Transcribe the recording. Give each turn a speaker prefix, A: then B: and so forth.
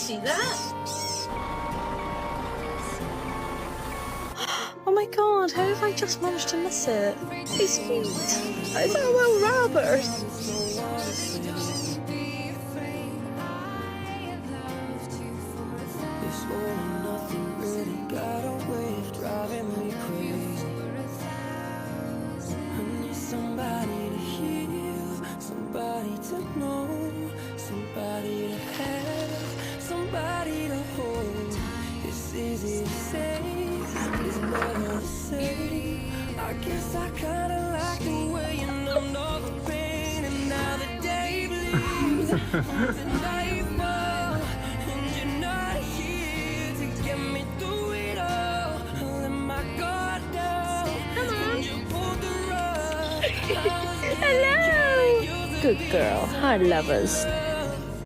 A: see that?
B: Oh my god, how have I just managed to miss it? His feet. It's a little rabbit.
C: This all or nothing really got away, driving me crazy. I need somebody to heal, somebody to know, somebody to have, somebody to hold. It's easy to say, it's better to say. I guess I kinda like the way you numbed all the pain, and now the day bleeds into nightfall, and you're not here to get me through it all. I let my guard down, and you pulled the rug.
B: Hello! Good girl. Hi, lovers.